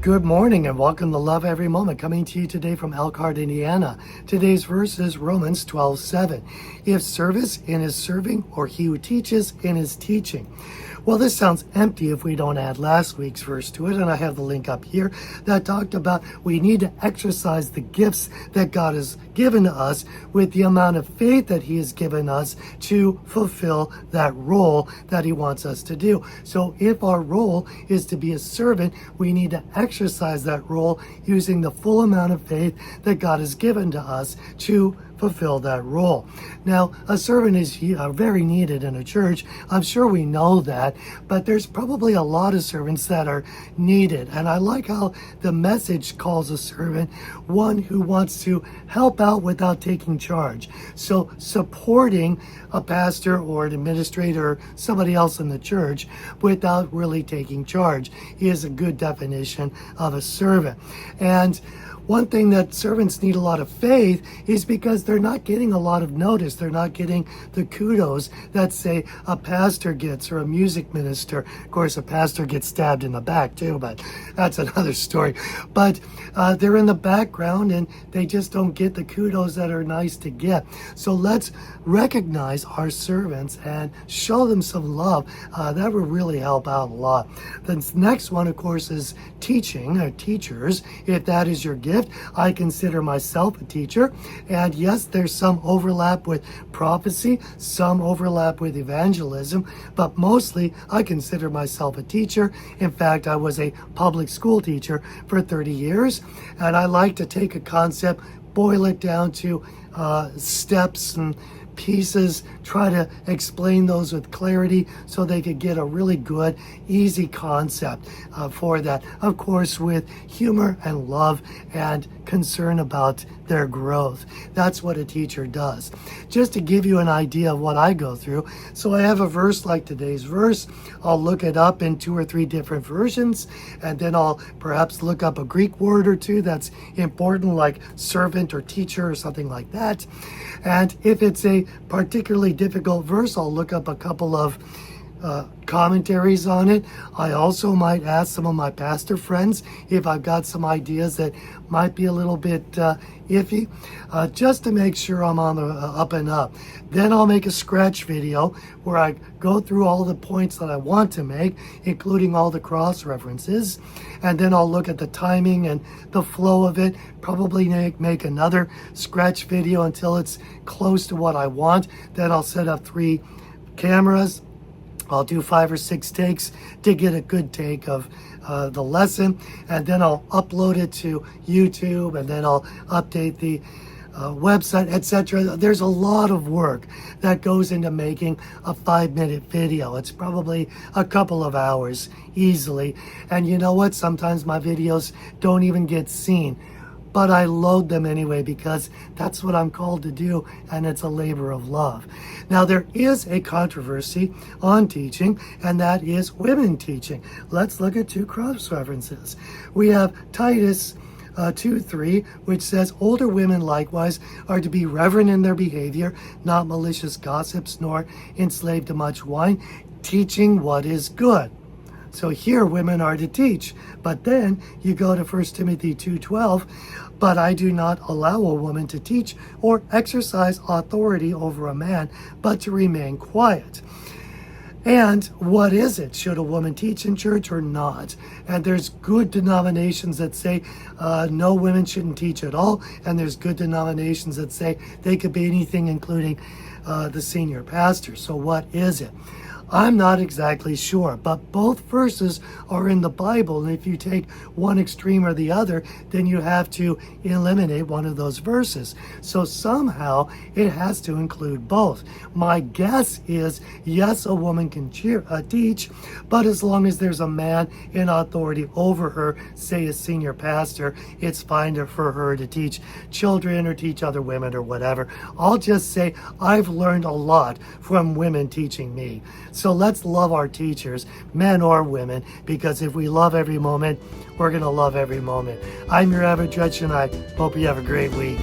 Good morning and welcome to Love Every Moment, coming to you today from Elkhart, Indiana. Today's verse is Romans 12:7. If service in his serving, or he who teaches in his teaching. Well, this sounds empty if we don't add last week's verse to it, and I have the link up here that talked about we need to exercise the gifts that God has given to us with the amount of faith that he has given us to fulfill that role that he wants us to do. So if our role is to be a servant, we need to exercise that role using the full amount of faith that God has given to us to fulfill that role. Now, a servant is very needed in a church. I'm sure we know that, but there's probably a lot of servants that are needed. And I like how the Message calls a servant one who wants to help out without taking charge. So supporting a pastor or an administrator or somebody else in the church without really taking charge is a good definition of a servant. And one thing that servants need a lot of faith is because they're not getting a lot of notice. They're not getting the kudos that, say, a pastor gets or a music minister. Of course, a pastor gets stabbed in the back too, but that's another story. But they're in the background and they just don't get the kudos that are nice to get. So let's recognize our servants and show them some love. That would really help out a lot. The next one, of course, is teaching, or teachers. If that is your gift, I consider myself a teacher, and yes, there's some overlap with prophecy, some overlap with evangelism, but mostly I consider myself a teacher. In fact, I was a public school teacher for 30 years, and I like to take a concept, boil it down to steps and pieces, try to explain those with clarity so they could get a really good, easy concept for that. Of course, with humor and love and concern about their growth. That's what a teacher does. Just to give you an idea of what I go through, so I have a verse like today's verse. I'll look it up in 2 or 3 different versions, and then I'll perhaps look up a Greek word or two that's important, like servant or teacher or something like that. And if it's a particularly difficult verse, I'll look up a couple of commentaries on it. I also might ask some of my pastor friends if I've got some ideas that might be a little bit iffy, just to make sure I'm on the up and up. Then I'll make a scratch video where I go through all the points that I want to make, including all the cross references, and then I'll look at the timing and the flow of it, probably make another scratch video until it's close to what I want. Then I'll set up 3 cameras. I'll do 5 or 6 takes to get a good take of the lesson, and then I'll upload it to YouTube, and then I'll update the website, etc. There's a lot of work that goes into making a 5-minute video. It's probably a couple of hours easily. And you know what? Sometimes my videos don't even get seen, but I load them anyway because that's what I'm called to do, and it's a labor of love. Now, there is a controversy on teaching, and that is women teaching. Let's look at 2 cross references. We have Titus 2:3, which says, older women likewise are to be reverent in their behavior, not malicious gossips, nor enslaved to much wine, teaching what is good. So here women are to teach. But then you go to 1 Timothy 2:12, but I do not allow a woman to teach or exercise authority over a man, but to remain quiet. And what is it? Should a woman teach in church or not? And there's good denominations that say no, women shouldn't teach at all. And there's good denominations that say they could be anything, including the senior pastor. So what is it? I'm not exactly sure, but both verses are in the Bible, and if you take one extreme or the other, then you have to eliminate one of those verses. So somehow it has to include both. My guess is, yes, a woman can teach, but as long as there's a man in authority over her, say a senior pastor, it's fine for her to teach children or teach other women or whatever. I'll just say I've learned a lot from women teaching me. So let's love our teachers, men or women, because if we love every moment, we're going to love every moment. I'm your average Dretch, and I hope you have a great week.